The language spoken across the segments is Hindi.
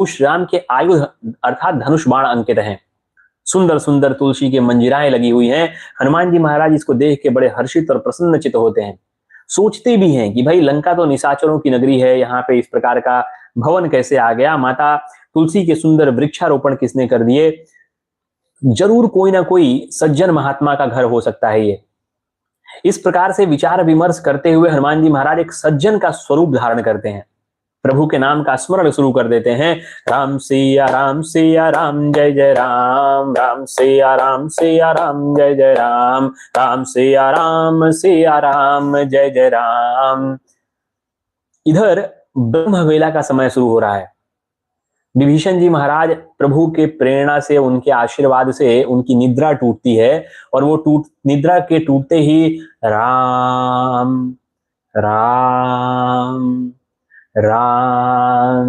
उस राम के आयुध अर्थात धनुष बाण अंकित हैं। सुंदर सुंदर तुलसी के मंजिराएं लगी हुई हैं। हनुमान जी महाराज इसको देख के बड़े हर्षित और प्रसन्नचित होते हैं। सोचते भी हैं कि भाई लंका तो निशाचरों की नगरी है, यहाँ पे इस प्रकार का भवन कैसे आ गया, माता तुलसी के सुंदर वृक्षारोपण किसने कर दिए, जरूर कोई ना कोई सज्जन महात्मा का घर हो सकता है ये। इस प्रकार से विचार विमर्श करते हुए हनुमान जी महाराज एक सज्जन का स्वरूप धारण करते हैं। प्रभु के नाम का स्मरण शुरू कर देते हैं। राम सिया राम जय जय राम, राम सिया राम जय जय राम, राम सिया राम जय जय राम। इधर ब्रह्मवेला का समय शुरू हो रहा है। विभीषण जी महाराज प्रभु के प्रेरणा से, उनके आशीर्वाद से उनकी निद्रा टूटती है और वो निद्रा के टूटते ही राम राम राम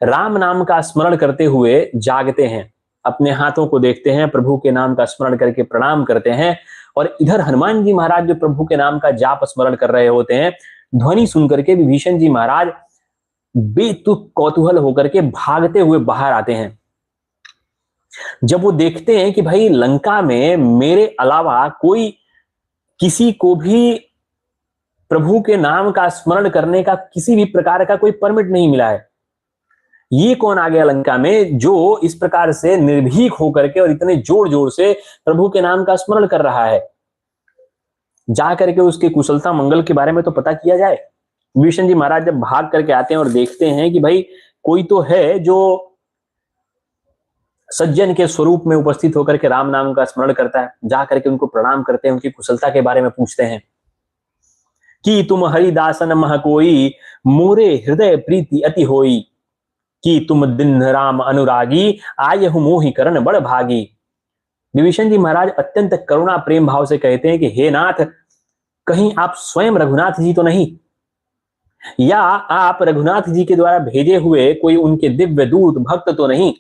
राम नाम का स्मरण करते हुए जागते हैं। अपने हाथों को देखते हैं, प्रभु के नाम का स्मरण करके प्रणाम करते हैं। और इधर हनुमान जी महाराज जो प्रभु के नाम का जाप स्मरण कर रहे होते हैं, ध्वनि सुनकर के विभीषण जी महाराज बेतुक कौतूहल होकर के भागते हुए बाहर आते हैं। जब वो देखते हैं कि भाई लंका में मेरे अलावा कोई किसी को भी प्रभु के नाम का स्मरण करने का किसी भी प्रकार का कोई परमिट नहीं मिला है, ये कौन आ गया लंका में जो इस प्रकार से निर्भीक होकर के और इतने जोर जोर से प्रभु के नाम का स्मरण कर रहा है, जा करके उसके कुशलता मंगल के बारे में तो पता किया जाए। विभीषण जी महाराज जब भाग करके आते हैं और देखते हैं कि भाई कोई तो है जो सज्जन के स्वरूप में उपस्थित होकर के राम नाम का स्मरण करता है, जा करके उनको प्रणाम करते हैं, उनकी कुशलता के बारे में पूछते हैं कि तुम हरिदासन मह कोई, मोरे हृदय प्रीति अति होई, कि तुम दिन राम अनुरागी, आयहु मोहि करण बड़ भागी। विभीषण जी महाराज अत्यंत करुणा प्रेम भाव से कहते हैं कि हे नाथ, कहीं आप स्वयं रघुनाथ जी तो नहीं, या आप रघुनाथ जी के द्वारा भेजे हुए कोई उनके दिव्य दूत भक्त तो नहीं,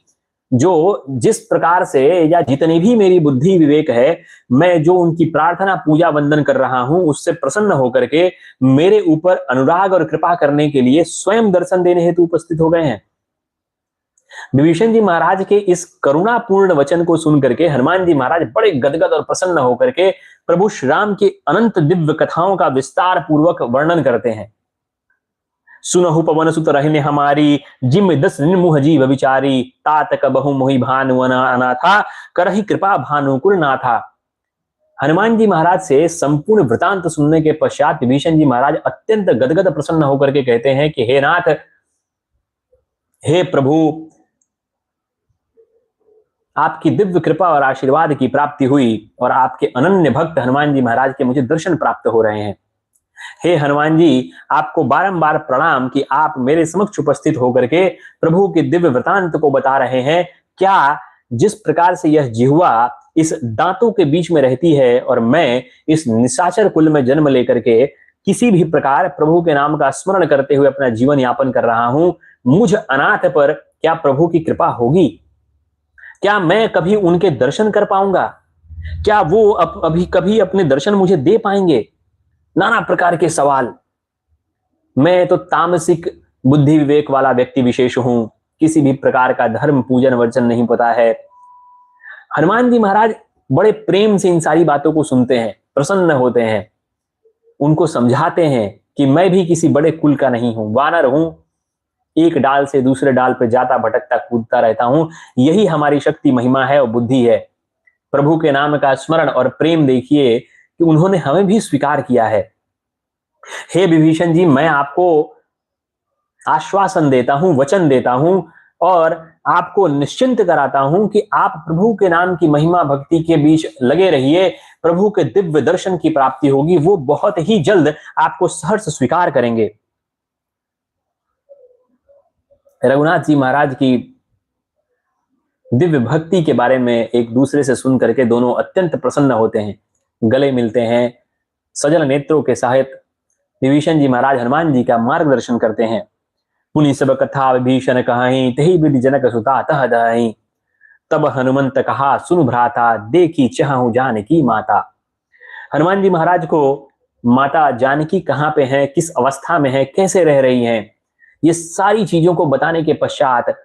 जो जिस प्रकार से या जितनी भी मेरी बुद्धि विवेक है, मैं जो उनकी प्रार्थना पूजा वंदन कर रहा हूं उससे प्रसन्न होकर के मेरे ऊपर अनुराग और कृपा करने के लिए स्वयं दर्शन देने हेतु उपस्थित हो गए हैं। विभीषण जी महाराज के इस करुणापूर्ण वचन को सुनकर के हनुमान जी महाराज बड़े गदगद और प्रसन्न होकर के प्रभु श्री राम के अनंत दिव्य कथाओं का विस्तार पूर्वक वर्णन करते हैं। सुनहु पवन सुत रहने हमारी, जिम दस निर्मुह जीव विचारी, तात कबहु मोहि भानु अनाथा, करहि कृपा भानुकुल नाथा। हनुमान जी महाराज से संपूर्ण वृतांत सुनने के पश्चात विभीषण जी महाराज अत्यंत गदगद प्रसन्न होकर के कहते हैं कि हे नाथ, हे प्रभु, आपकी दिव्य कृपा और आशीर्वाद की प्राप्ति हुई और आपके अनन्य भक्त हनुमान जी महाराज के मुझे दर्शन प्राप्त हो रहे हैं। हे हनुमान जी, आपको बारंबार प्रणाम कि आप मेरे समक्ष उपस्थित होकर के प्रभु के दिव्य वृतांत को बता रहे हैं। क्या जिस प्रकार से यह जिह्वा इस दांतों के बीच में रहती है और मैं इस निशाचर कुल में जन्म लेकर के किसी भी प्रकार प्रभु के नाम का स्मरण करते हुए अपना जीवन यापन कर रहा हूं, मुझ अनाथ पर क्या प्रभु की कृपा होगी? क्या मैं कभी उनके दर्शन कर पाऊंगा? क्या वो अभी कभी अपने दर्शन मुझे दे पाएंगे? नाना प्रकार के सवाल। मैं तो तामसिक बुद्धि विवेक वाला व्यक्ति विशेष हूं, किसी भी प्रकार का धर्म पूजन वर्जन नहीं पता है। हनुमान जी महाराज बड़े प्रेम से इन सारी बातों को सुनते हैं, प्रसन्न होते हैं, उनको समझाते हैं कि मैं भी किसी बड़े कुल का नहीं हूं, वानर हूं, एक डाल से दूसरे डाल पे जाता भटकता कूदता रहता हूं। यही हमारी शक्ति महिमा है और बुद्धि है। प्रभु के नाम का स्मरण और प्रेम देखिए कि उन्होंने हमें भी स्वीकार किया है। हे विभीषण जी, मैं आपको आश्वासन देता हूं, वचन देता हूं और आपको निश्चिंत कराता हूं कि आप प्रभु के नाम की महिमा भक्ति के बीच लगे रहिए। प्रभु के दिव्य दर्शन की प्राप्ति होगी, वो बहुत ही जल्द आपको सहर्ष स्वीकार करेंगे। रघुनाथ जी महाराज की दिव्य भक्ति के बारे में एक दूसरे से सुन करके दोनों अत्यंत प्रसन्न होते हैं, गले मिलते हैं। सजल नेत्रों के सहित विभीषण जी महाराज हनुमान जी का मार्गदर्शन करते हैं। पुनि सब कथा विभीषण कहाई, तहि विधि जनक सुता तह दहाई, तब हनुमंत कहा सुनु भ्राता, देखी चाहूं जानकी माता। हनुमान जी महाराज को माता जानकी कहां पे है, किस अवस्था में है, कैसे रह रही हैं, ये सारी चीजों को बताने के पश्चात